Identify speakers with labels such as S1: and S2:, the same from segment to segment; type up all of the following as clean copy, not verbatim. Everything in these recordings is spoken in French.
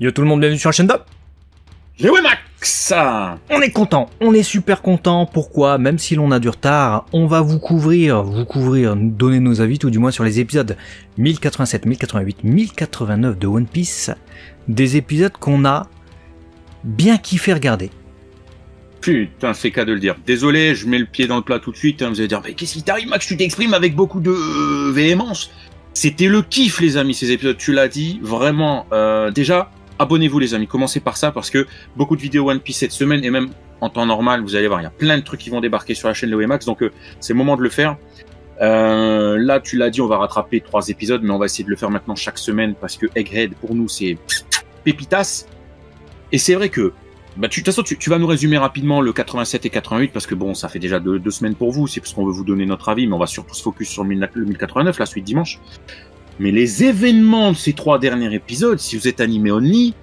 S1: Yo tout le monde, bienvenue sur la chaîne d'Up.
S2: Yo Max.
S1: On est content, on est super content. Pourquoi? Même si l'on a du retard, on va vous couvrir, nous donner nos avis tout du moins sur les épisodes 1087, 1088, 1089 de One Piece. Des épisodes qu'on a bien kiffé regarder.
S2: Putain, c'est qu'à de le dire. Désolé, je mets le pied dans le plat tout de suite. Vous allez dire, mais qu'est-ce qui t'arrive, Max? Tu t'exprimes avec beaucoup de véhémence. C'était le kiff, les amis, ces épisodes. Tu l'as dit, vraiment. Déjà, abonnez-vous, les amis. Commencez par ça, parce que beaucoup de vidéos One Piece cette semaine, et même en temps normal, vous allez voir, il y a plein de trucs qui vont débarquer sur la chaîne de Max. Donc, c'est le moment de le faire. Là, tu l'as dit, on va rattraper 3 épisodes, mais on va essayer de le faire maintenant chaque semaine, parce que Egghead, pour nous, c'est pépitas. Et c'est vrai que de toute façon, tu vas nous résumer rapidement le 87 et 88, parce que bon, ça fait déjà 2 semaines pour vous, c'est parce qu'on veut vous donner notre avis, mais on va surtout se focus sur le 1089, la suite dimanche. Mais les événements de ces 3 derniers épisodes, si vous êtes animé only,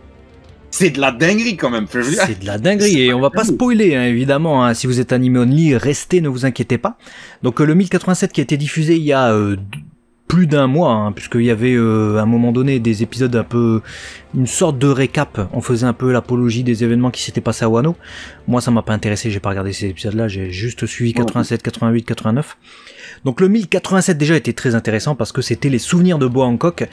S2: c'est de la dinguerie quand même.
S1: C'est de la dinguerie, et on va pas spoiler, hein, évidemment, hein. Si vous êtes animé only, restez, ne vous inquiétez pas. Donc le 1087 qui a été diffusé il y a plus d'un mois, hein, puisqu'il y avait à un moment donné des épisodes un peu, une sorte de récap, on faisait un peu l'apologie des événements qui s'étaient passés à Wano. Moi ça m'a pas intéressé, j'ai pas regardé ces épisodes là, j'ai juste suivi 87, 88, 89. Donc le 1087 déjà était très intéressant parce que c'était les souvenirs de Boa Hancock.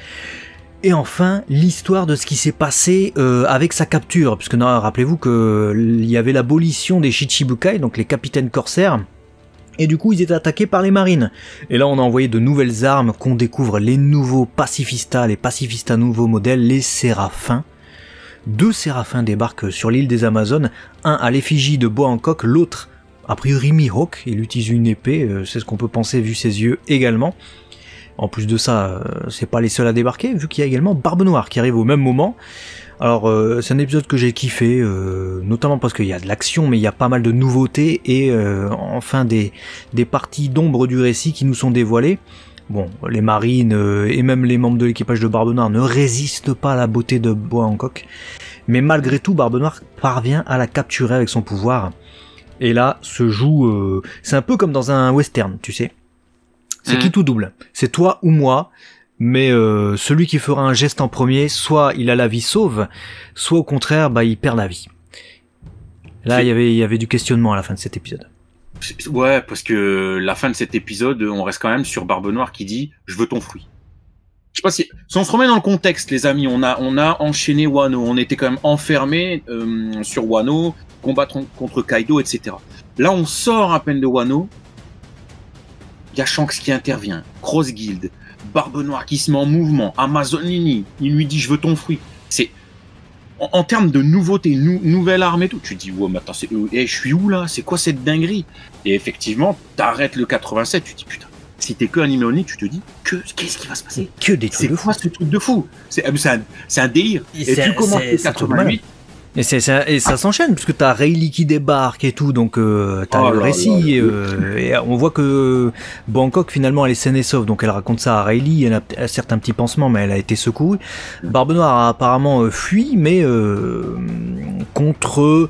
S1: Et enfin, l'histoire de ce qui s'est passé avec sa capture, puisque rappelez-vous qu'il y avait l'abolition des Shichibukai, donc les capitaines corsaires. Et du coup, ils étaient attaqués par les marines. Et là, on a envoyé de nouvelles armes, qu'on découvre les nouveaux pacifistas, les pacifistas nouveaux modèles, les séraphins. 2 séraphins débarquent sur l'île des Amazones, un à l'effigie de Boa Hancock, l'autre, a priori Mihawk, il utilise une épée, c'est ce qu'on peut penser vu ses yeux également. En plus de ça, c'est pas les seuls à débarquer, vu qu'il y a également Barbe Noire qui arrive au même moment. Alors c'est un épisode que j'ai kiffé, notamment parce qu'il y a de l'action, mais il y a pas mal de nouveautés et enfin des parties d'ombre du récit qui nous sont dévoilées. Bon, les marines et même les membres de l'équipage de Barbe Noire ne résistent pas à la beauté de Boa Hancock, mais malgré tout, Barbe Noire parvient à la capturer avec son pouvoir. Et là se joue, c'est un peu comme dans un western, tu sais. C'est qui tout double, c'est toi ou moi. Mais celui qui fera un geste en premier, soit il a la vie sauve, soit au contraire, bah il perd la vie. Là, il y avait du questionnement à la fin de cet épisode.
S2: Ouais, parce que la fin de cet épisode, on reste quand même sur Barbe Noire qui dit « Je veux ton fruit ». Je sais pas si on se remet dans le contexte, les amis, on a enchaîné Wano, on était quand même enfermés sur Wano, combattre contre Kaido, etc. Là, on sort à peine de Wano, il y a Shanks qui intervient, Cross Guild, Barbe Noire qui se met en mouvement, Amazon Lini, il lui dit je veux ton fruit. C'est en termes de nouveauté, nouvelle arme et tout, tu te dis ouais mais attends, je suis où là? C'est quoi cette dinguerie? Et effectivement, t'arrêtes le 87, tu te dis putain, si t'es que animé only, tu te dis qu'est-ce qui va se passer?
S1: Que des trucs de fou.
S2: C'est quoi ce truc de fou? C'est un délire. Et tu commences le 88.
S1: Et ça s'enchaîne, puisque t'as Rayleigh qui débarque et tout, donc t'as le récit, et on voit que Boa Hancock finalement elle est saine et sauve, donc elle raconte ça à Rayleigh, elle a certes un petit pansement, mais elle a été secourue. Barbe Noire a apparemment fui, mais contre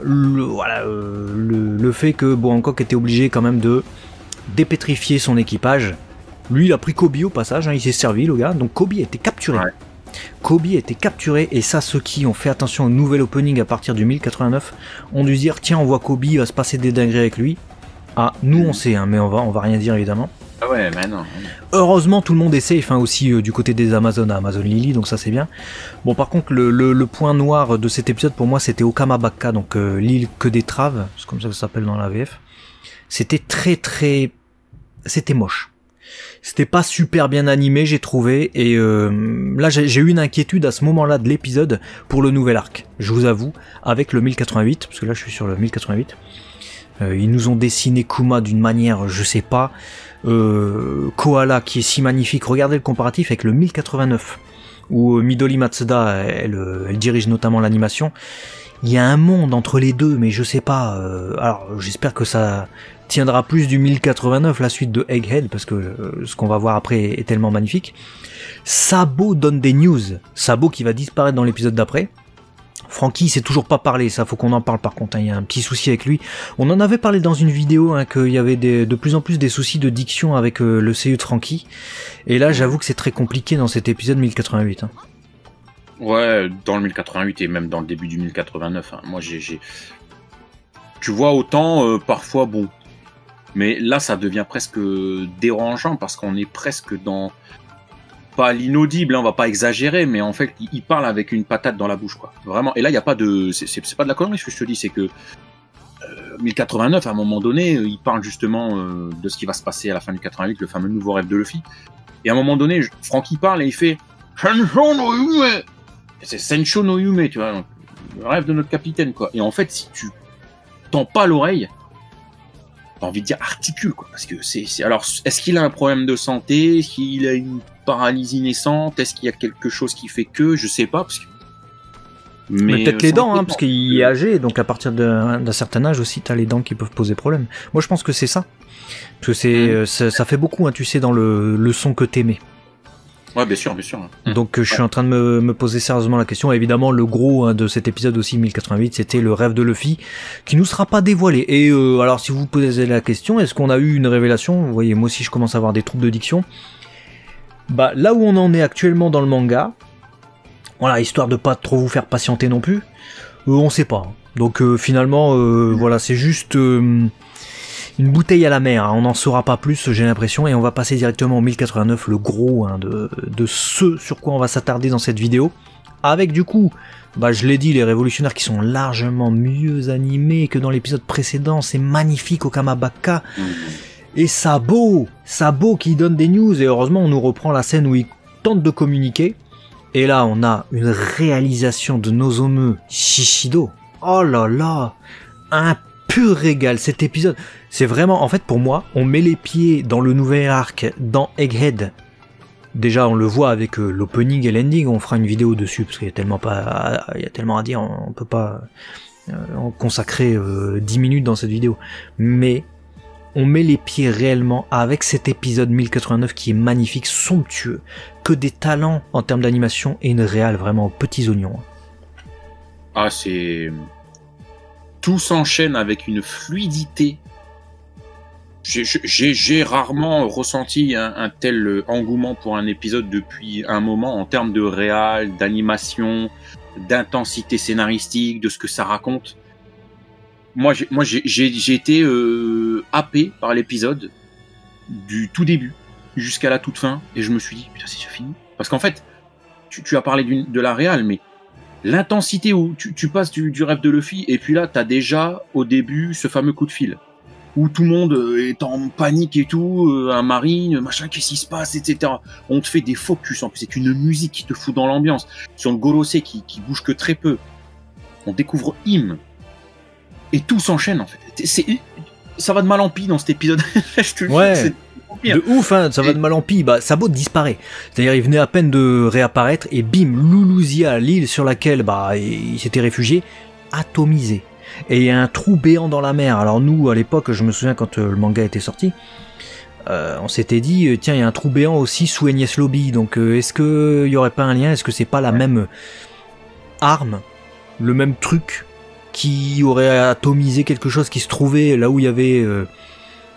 S1: le fait que Boa Hancock était obligé quand même de dépétrifier son équipage. Lui il a pris Kobe au passage, hein, il s'est servi le gars, donc Kobe a été capturé. Ouais. Kobe a été capturé, et ça, ceux qui ont fait attention au nouvel opening à partir du 1089 ont dû dire tiens, on voit Kobe, il va se passer des dingueries avec lui. Ah, nous on sait, hein, mais on va rien dire évidemment.
S2: Ah ouais, mais non.
S1: Heureusement, tout le monde est safe, hein, aussi du côté des Amazones à Amazon Lily, donc ça c'est bien. Bon, par contre, le point noir de cet épisode pour moi, c'était Okamabaka, donc l'île que des Traves, c'est comme ça que ça s'appelle dans la VF. C'était c'était moche. C'était pas super bien animé, j'ai trouvé, et là j'ai eu une inquiétude à ce moment-là de l'épisode pour le nouvel arc, je vous avoue, avec le 1088, parce que là je suis sur le 1088. Ils nous ont dessiné Kuma d'une manière, je sais pas, Koala qui est si magnifique, regardez le comparatif avec le 1089, où Midori Matsuda, elle dirige notamment l'animation. Il y a un monde entre les deux, mais je sais pas, alors j'espère que ça tiendra plus du 1089, la suite de Egghead, parce que ce qu'on va voir après est tellement magnifique. Sabo donne des news, Sabo qui va disparaître dans l'épisode d'après. Franky s'est toujours pas parlé, ça faut qu'on en parle par contre, hein, il y a un petit souci avec lui. On en avait parlé dans une vidéo, hein, qu'il y avait de plus en plus des soucis de diction avec le CU de Franky. Et là j'avoue que c'est très compliqué dans cet épisode 1088. Hein.
S2: Ouais, dans le 1088 et même dans le début du 1089. Hein. Moi, tu vois, autant parfois, bon. Mais là, ça devient presque dérangeant parce qu'on est presque dans. Pas l'inaudible, hein, on va pas exagérer, mais en fait, il parle avec une patate dans la bouche, quoi. Vraiment. Et là, il n'y a pas de. C'est pas de la connerie, ce que je te dis, c'est que. 1089, à un moment donné, il parle justement de ce qui va se passer à la fin du 88, le fameux nouveau rêve de Luffy. Et à un moment donné, Franky parle et il fait Sensho no Yume. C'est Sensho no Yume, tu vois, donc, le rêve de notre capitaine, quoi. Et en fait, si tu tends pas l'oreille, t'as envie de dire articule, quoi. Parce que alors, est-ce qu'il a un problème de santé? Est-ce qu'il a une paralysie naissante? Est-ce qu'il y a quelque chose qui fait que? Je sais pas, parce que.
S1: Mais peut-être les dents, hein, parce qu'il est âgé, donc à partir d'un certain âge aussi, t'as les dents qui peuvent poser problème. Moi, je pense que c'est ça. Parce que ça fait beaucoup, hein, tu sais, dans le son que t'aimais.
S2: Ouais, bien sûr, bien sûr.
S1: Donc je suis en train de me poser sérieusement la question. Évidemment, le gros de cet épisode aussi, 1088, c'était le rêve de Luffy, qui nous sera pas dévoilé. Et alors, si vous vous posez la question, est-ce qu'on a eu une révélation? Vous voyez, moi aussi, je commence à avoir des troubles de diction. Bah, là où on en est actuellement dans le manga, voilà, histoire de pas trop vous faire patienter non plus, on sait pas. Donc finalement, voilà, c'est juste une bouteille à la mer, hein. On n'en saura pas plus, j'ai l'impression, et on va passer directement au 1089, le gros hein, de ce sur quoi on va s'attarder dans cette vidéo, avec du coup, bah je l'ai dit, les révolutionnaires qui sont largement mieux animés que dans l'épisode précédent, c'est magnifique au Kamabaka, et Sabo qui donne des news, et heureusement on nous reprend la scène où il tente de communiquer, et là on a une réalisation de Nozomu Shishido, oh là là, un pur régal cet épisode. C'est vraiment, en fait pour moi, on met les pieds dans le nouvel arc, dans Egghead. Déjà on le voit avec l'opening et l'ending, on fera une vidéo dessus parce qu'il y a tellement à dire, on peut pas consacrer 10 minutes dans cette vidéo. Mais on met les pieds réellement avec cet épisode 1089 qui est magnifique, somptueux, que des talents en termes d'animation et une réal vraiment aux petits oignons.
S2: Ah, c'est... Tout s'enchaîne avec une fluidité. J'ai rarement ressenti un tel engouement pour un épisode depuis un moment en termes de réal, d'animation, d'intensité scénaristique, de ce que ça raconte. Moi, j'ai été happé par l'épisode du tout début jusqu'à la toute fin et je me suis dit putain c'est déjà fini. Parce qu'en fait, tu as parlé de la réal, mais l'intensité où tu passes du rêve de Luffy et puis là t'as déjà au début ce fameux coup de fil où tout le monde est en panique et tout, un marine, machin, qu'est-ce qui se passe, etc. On te fait des focus, en plus c'est une musique qui te fout dans l'ambiance. Sur le Gorosei qui bouge que très peu, on découvre Im et tout s'enchaîne en fait. Ça va de mal en pis dans cet épisode. Je te
S1: ouais.
S2: Jure, c'est
S1: de ouf, hein, ça va de mal en pis. Bah, Sabo disparaît. C'est-à-dire, il venait à peine de réapparaître et bim, Lulusia, l'île sur laquelle bah il s'était réfugié, atomisé. Et il y a un trou béant dans la mer. Alors nous, à l'époque, je me souviens quand le manga était sorti, on s'était dit, tiens, il y a un trou béant aussi sous Enies Lobby. Donc, est-ce qu'il y aurait pas un lien? Est-ce que c'est pas la même arme, le même truc qui aurait atomisé quelque chose qui se trouvait là où il y avait...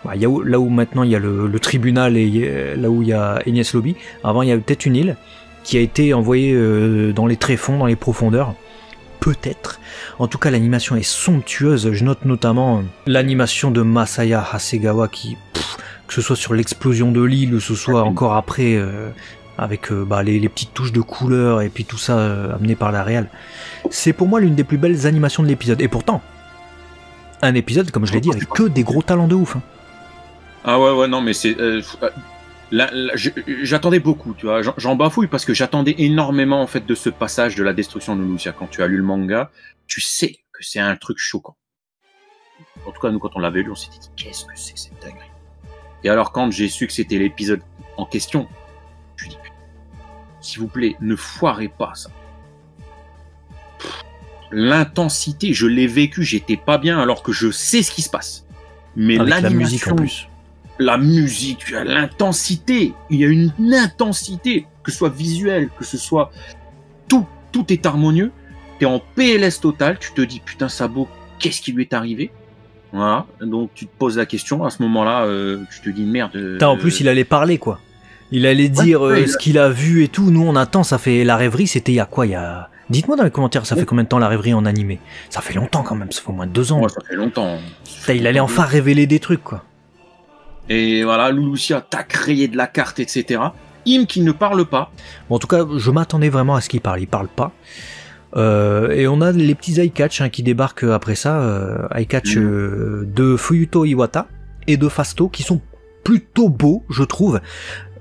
S1: là où maintenant il y a le tribunal et là où il y a Enies Lobby, avant il y avait peut-être une île qui a été envoyée dans les tréfonds, dans les profondeurs. Peut-être. En tout cas, l'animation est somptueuse. Je note notamment l'animation de Masaya Hasegawa qui, que ce soit sur l'explosion de l'île, ou ce soit encore après, avec les petites touches de couleur et puis tout ça amené par la réal. C'est pour moi l'une des plus belles animations de l'épisode. Et pourtant, un épisode, comme je l'ai dit, avec que des gros talents de ouf. Hein.
S2: Ah ouais, non, mais c'est... j'attendais beaucoup, tu vois, j'en bafouille parce que j'attendais énormément en fait de ce passage de la destruction de Lucia. Quand tu as lu le manga, tu sais que c'est un truc choquant. En tout cas, nous, quand on l'avait lu, on s'est dit qu'est-ce que c'est cette dinguerie. Et alors, quand j'ai su que c'était l'épisode en question, je me suis dit s'il vous plaît, ne foirez pas ça. L'intensité, je l'ai vécu, j'étais pas bien alors que je sais ce qui se passe. Mais
S1: avec la musique en
S2: l'animation,
S1: plus.
S2: la musique, l'intensité, il y a une intensité, que ce soit visuelle, que ce soit... Tout est harmonieux, t'es en PLS total, tu te dis putain Sabo, qu'est-ce qui lui est arrivé? Voilà, donc tu te poses la question, à ce moment-là, tu te dis merde...
S1: En plus il allait parler quoi. Il allait dire ce qu'il a vu et tout. Nous, on attend. Ça fait la rêverie. C'était il y a quoi? Dites-moi dans les commentaires, ça fait combien de temps la rêverie en animé? Ça fait longtemps quand même. Ça fait au moins 2 ans.
S2: Ouais, ça fait longtemps.
S1: Il allait enfin révéler des trucs, quoi.
S2: Et voilà, Louloucia t'a créé de la carte, etc. Im qui ne parle pas.
S1: Bon, en tout cas, je m'attendais vraiment à ce qu'il parle. Il parle pas. Et on a les petits eye-catch qui débarquent après ça. Eye-catch de Fuyuto Iwata et de Fasto qui sont plutôt beaux, je trouve.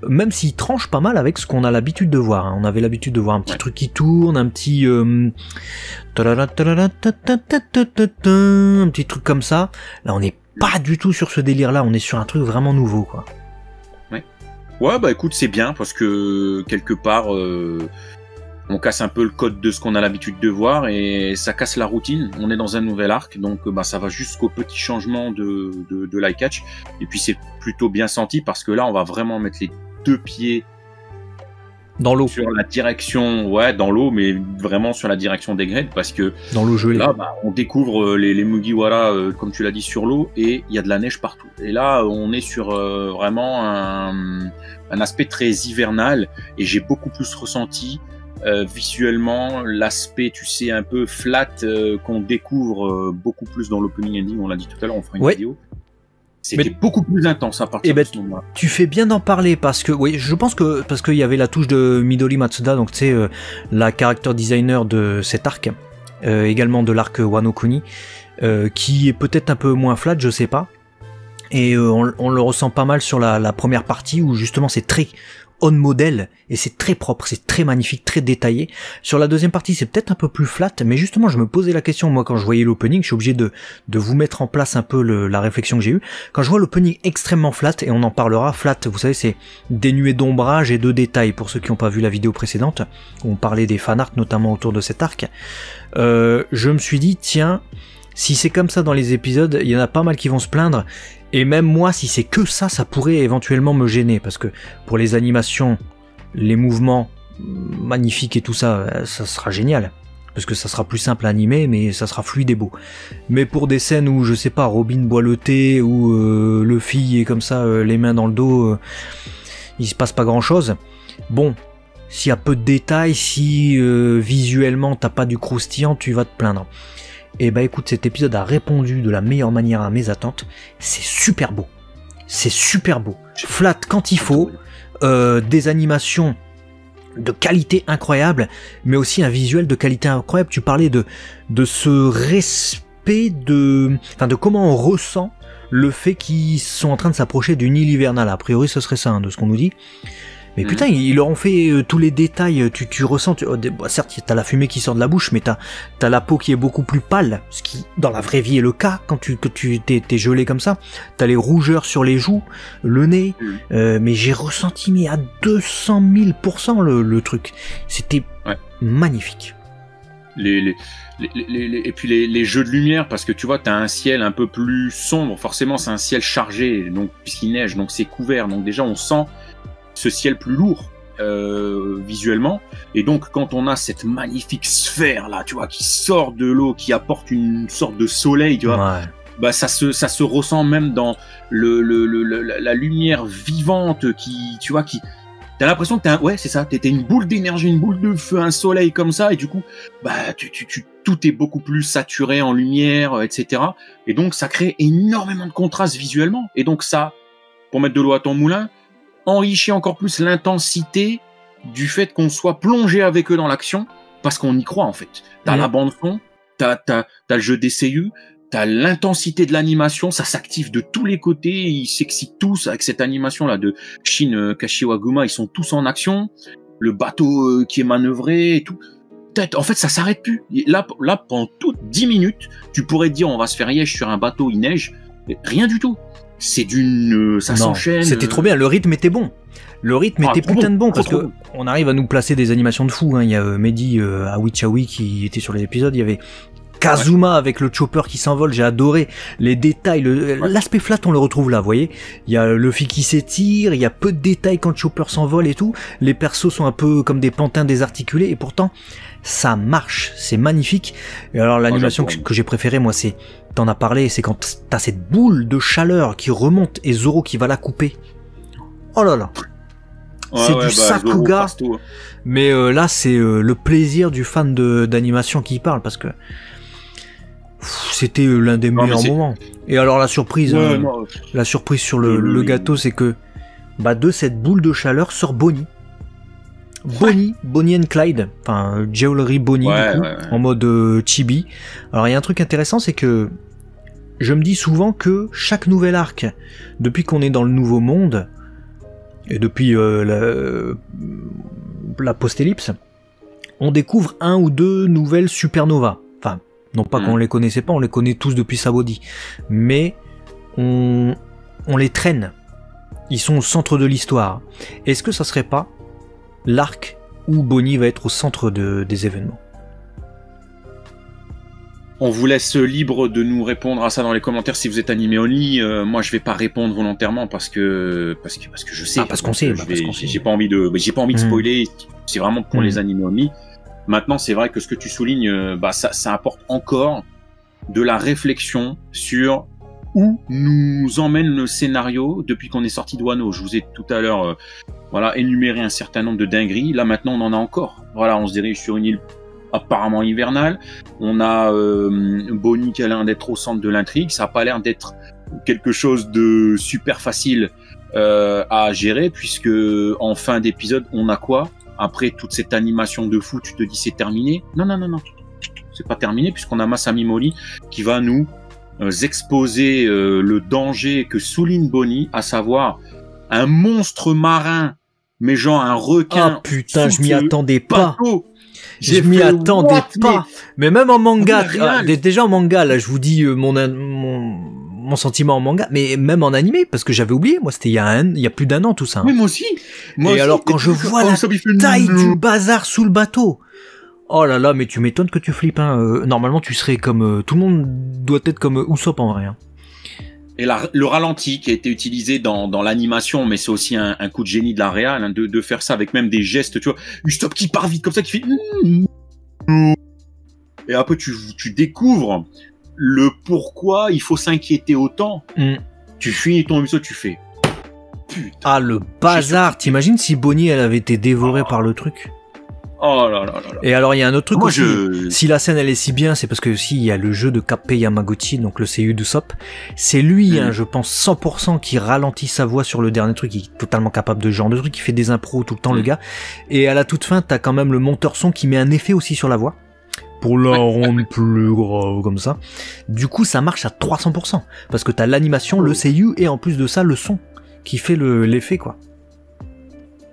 S1: Même s'ils tranchent pas mal avec ce qu'on a l'habitude de voir. On avait l'habitude de voir un petit truc qui tourne, un petit truc comme ça. Là, on n'est pas du tout sur ce délire-là. On est sur un truc vraiment nouveau, quoi.
S2: Ouais, bah écoute, c'est bien parce que quelque part, on casse un peu le code de ce qu'on a l'habitude de voir et ça casse la routine. On est dans un nouvel arc, donc ça va jusqu'au petit changement de l'eye-catch. Et puis c'est plutôt bien senti parce que là, on va vraiment mettre les 2 pieds
S1: dans l'eau,
S2: sur la direction, dans l'eau, mais vraiment sur la direction des grades parce que
S1: dans l'eau gelée. Là,
S2: on découvre les Mugiwara, comme tu l'as dit, sur l'eau et il y a de la neige partout. Et là, on est sur vraiment un aspect très hivernal et j'ai beaucoup plus ressenti visuellement l'aspect, tu sais, un peu flat qu'on découvre beaucoup plus dans l'opening ending. On l'a dit tout à l'heure, on fera une vidéo. C'était beaucoup plus intense à partir de ce moment-là.
S1: Tu fais bien d'en parler parce que, je pense que parce qu'il y avait la touche de Midori Matsuda, donc tu sais, la character designer de cet arc, également de l'arc Wano Kuni, qui est peut-être un peu moins flat, je sais pas. Et on le ressent pas mal sur la première partie où justement c'est très on modèle et c'est très propre, c'est très magnifique, très détaillé. Sur la deuxième partie c'est peut-être un peu plus flat, mais justement je me posais la question, moi quand je voyais l'opening, je suis obligé de vous mettre en place un peu la réflexion que j'ai eue. Quand je vois l'opening extrêmement flat, et on en parlera, flat vous savez c'est dénué d'ombrage et de détails, pour ceux qui n'ont pas vu la vidéo précédente, où on parlait des fanarts notamment autour de cet arc, je me suis dit tiens, si c'est comme ça dans les épisodes, il y en a pas mal qui vont se plaindre. Et même moi, si c'est que ça pourrait éventuellement me gêner, parce que pour les animations, les mouvements magnifiques et tout ça, ça sera génial. Parce que ça sera plus simple à animer, mais ça sera fluide et beau. Mais pour des scènes où, je sais pas, Robin boit le thé, ou Luffy est comme ça, les mains dans le dos, il se passe pas grand chose. Bon, s'il y a peu de détails, si visuellement t'as pas du croustillant, tu vas te plaindre. Et bah écoute, cet épisode a répondu de la meilleure manière à mes attentes. C'est super beau. C'est super beau. Flat quand il faut. Des animations de qualité incroyable, mais aussi un visuel de qualité incroyable. Tu parlais de ce respect de comment on ressent le fait qu'ils sont en train de s'approcher d'une île hivernale. A priori, ce serait ça, de ce qu'on nous dit. Mais putain, ils leur ont fait tous les détails, tu ressens, certes t'as la fumée qui sort de la bouche, mais t'as la peau qui est beaucoup plus pâle, ce qui dans la vraie vie est le cas quand t'es gelé comme ça, t'as les rougeurs sur les joues, le nez, mais j'ai ressenti mais à 200 000% le truc, c'était magnifique.
S2: Et puis les jeux de lumière, parce que tu vois, t'as un ciel un peu plus sombre, forcément c'est un ciel chargé, donc puisqu'il neige, donc c'est couvert, donc déjà on sent ce ciel plus lourd visuellement, et donc quand on a cette magnifique sphère là, tu vois, qui sort de l'eau, qui apporte une sorte de soleil, tu vois, bah ça se ressent même dans la lumière vivante qui, tu vois, qui t'as l'impression que c'est ça, t'es une boule d'énergie, une boule de feu, un soleil comme ça, et du coup bah tout est beaucoup plus saturé en lumière, etc. Et donc ça crée énormément de contraste visuellement, et donc ça, pour mettre de l'eau à ton moulin, enrichit encore plus l'intensité du fait qu'on soit plongé avec eux dans l'action, parce qu'on y croit en fait. T'as la bande son, t'as le jeu des seiyuu, t'as l'intensité de l'animation, ça s'active de tous les côtés, ils s'excitent tous avec cette animation là de Shin Kashiwaguma, ils sont tous en action, le bateau qui est manœuvré et tout. En fait, ça s'arrête plus. Là, pendant toutes 10 minutes, tu pourrais te dire on va se faire yèche sur un bateau, il neige, rien du tout. C'est ça s'enchaîne.
S1: C'était trop bien, le rythme était bon. Le rythme était putain de bon, parce que on arrive à nous placer des animations de fou. Il y a Mehdi Awichawi qui était sur les épisodes, il y avait Kazuma avec le chopper qui s'envole, j'ai adoré les détails, l'aspect flat on le retrouve là, vous voyez, il y a Luffy qui s'étire, il y a peu de détails quand le chopper s'envole et tout, les persos sont un peu comme des pantins désarticulés, et pourtant ça marche, c'est magnifique. Et alors l'animation que j'ai préférée moi, c'est, t'en as parlé, c'est quand t'as cette boule de chaleur qui remonte et Zoro qui va la couper. Oh là là. c'est du Sakuga, mais là c'est le plaisir du fan d'animation qui parle, parce que c'était l'un des meilleurs moments. Et alors la surprise, la surprise sur le gâteau, c'est que de cette boule de chaleur sort Bonnie. Bonnie and Clyde, enfin Jewelry Bonnie en mode chibi. Alors il y a un truc intéressant, c'est que je me dis souvent que chaque nouvel arc, depuis qu'on est dans le nouveau monde, et depuis la post-ellipse, on découvre 1 ou 2 nouvelles supernovas. Enfin, non pas qu'on les connaissait pas, on les connaît tous depuis Sabody, mais on les traîne. Ils sont au centre de l'histoire. Est-ce que ça serait pas l'arc où Bonnie va être au centre des événements?
S2: On vous laisse libre de nous répondre à ça dans les commentaires si vous êtes animé only. Moi, je vais pas répondre volontairement parce que je sais.
S1: Parce qu'on sait.
S2: J'ai pas envie de spoiler. C'est vraiment pour les animés only. Maintenant, c'est vrai que ce que tu soulignes, ça apporte encore de la réflexion sur où nous emmène le scénario depuis qu'on est sorti de Wano. Je vous ai tout à l'heure, énuméré un certain nombre de dingueries. Là, maintenant, on en a encore. Voilà, on se dirige sur une île apparemment hivernale. On a Bonnie qui a l'air d'être au centre de l'intrigue. Ça a pas l'air d'être quelque chose de super facile à gérer, puisque en fin d'épisode, on a quoi? Après toute cette animation de fou, tu te dis c'est terminé? Non. C'est pas terminé, puisqu'on a Masami Mori qui va nous exposer le danger que souligne Bonnie, à savoir un monstre marin, mais genre un requin.
S1: Ah putain, je m'y attendais pas. Je m'y attendais pas. Mais même en manga, déjà en manga, là, je vous dis mon sentiment en manga, mais même en animé, parce que j'avais oublié, moi, c'était il y a plus d'1 an tout ça.
S2: Oui, moi aussi.
S1: Et alors, quand je vois la taille du bazar sous le bateau, oh là là, mais tu m'étonnes que tu flippes, hein. Normalement, tu serais comme, tout le monde doit être comme Usopp en vrai, hein.
S2: Et le ralenti qui a été utilisé dans l'animation, mais c'est aussi un coup de génie de la réal, hein, de faire ça avec même des gestes, tu vois, Usopp qui part vite comme ça, qui fait et après tu découvres le pourquoi il faut s'inquiéter autant. Tu finis ton épisode, tu fais putain.
S1: Ah, le bazar. T'imagines si Bonnie elle avait été dévorée par le truc?
S2: Oh là là là là.
S1: Et alors il y a un autre truc aussi. Si la scène elle est si bien, c'est parce que aussi il y a le jeu de Kappei Yamaguchi, donc le seiyuu d'Usopp. C'est lui, hein, je pense 100% qui ralentit sa voix sur le dernier truc. Il est totalement capable de ce genre de truc. Il fait des impros tout le temps, le gars. Et à la toute fin, t'as quand même le monteur son qui met un effet aussi sur la voix pour la rendre plus grave comme ça. Du coup, ça marche à 300% parce que t'as l'animation, le seiyuu et en plus de ça le son qui fait l'effet quoi.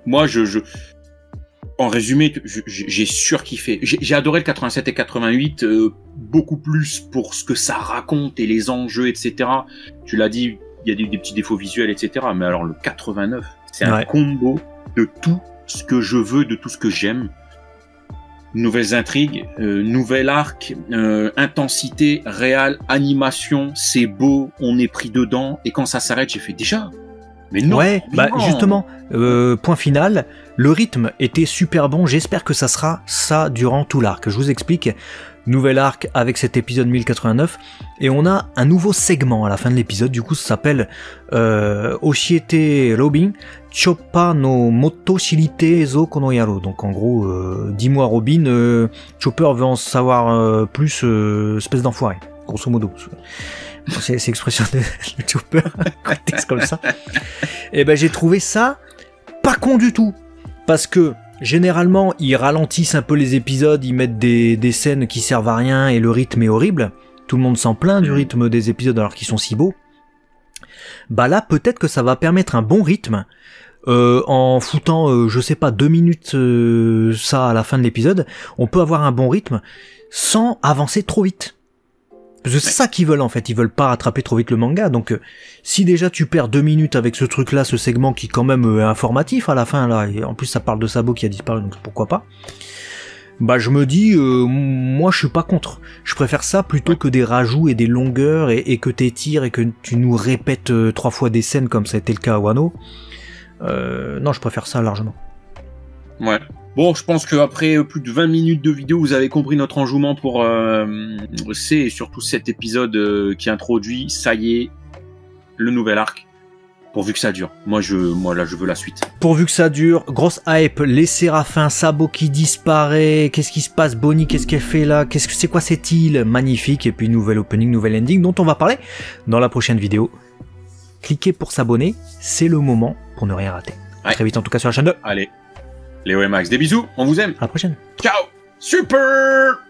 S2: Moi, en résumé, j'ai surkiffé. J'ai adoré le 87 et 88, beaucoup plus pour ce que ça raconte et les enjeux, etc. Tu l'as dit, il y a des petits défauts visuels, etc. Mais alors le 89, c'est un combo de tout ce que je veux, de tout ce que j'aime. Nouvelles intrigues, nouvel arc, intensité, réal, animation, c'est beau, on est pris dedans. Et quand ça s'arrête, j'ai fait déjà. Mais non,
S1: non. Justement, point final, le rythme était super bon, j'espère que ça sera ça durant tout l'arc. Je vous explique, nouvel arc avec cet épisode 1089, et on a un nouveau segment à la fin de l'épisode, du coup ça s'appelle Oshiete Robin, Choppa no Moto Shirite Zo Kono Yaro. Donc en gros, dis-moi Robin, Chopper veut en savoir plus, espèce d'enfoiré, grosso modo. C'est l'expression de Chopper, texte comme ça. Et ben j'ai trouvé ça pas con du tout, parce que généralement ils ralentissent un peu les épisodes, ils mettent des scènes qui servent à rien et le rythme est horrible. Tout le monde s'en plaint du rythme des épisodes alors qu'ils sont si beaux. Bah là peut-être que ça va permettre un bon rythme en foutant je sais pas 2 minutes ça à la fin de l'épisode, on peut avoir un bon rythme sans avancer trop vite. C'est ça qu'ils veulent en fait, ils veulent pas rattraper trop vite le manga, donc si déjà tu perds 2 minutes avec ce truc là, ce segment qui quand même est informatif à la fin là, et en plus ça parle de Sabo qui a disparu, donc pourquoi pas, bah je me dis, moi je suis pas contre, je préfère ça plutôt que des rajouts et des longueurs et que t'étires et que tu nous répètes 3 fois des scènes comme ça a été le cas à Wano, non je préfère ça largement.
S2: Ouais. Bon, je pense qu'après plus de 20 minutes de vidéo, vous avez compris notre enjouement pour C et surtout cet épisode qui introduit, ça y est, le nouvel arc. Pourvu que ça dure. Moi là, je veux la suite.
S1: Pourvu que ça dure. Grosse hype. Les Séraphins, Sabo qui disparaît. Qu'est-ce qui se passe? Bonnie, qu'est-ce qu'elle fait là? C'est quoi cette île? Magnifique. Et puis, nouvel opening, nouvel ending dont on va parler dans la prochaine vidéo. Cliquez pour s'abonner. C'est le moment pour ne rien rater. À très vite, en tout cas, sur la chaîne 2.
S2: Allez. Léo et Max, des bisous. On vous aime.
S1: À la prochaine.
S2: Ciao. Super.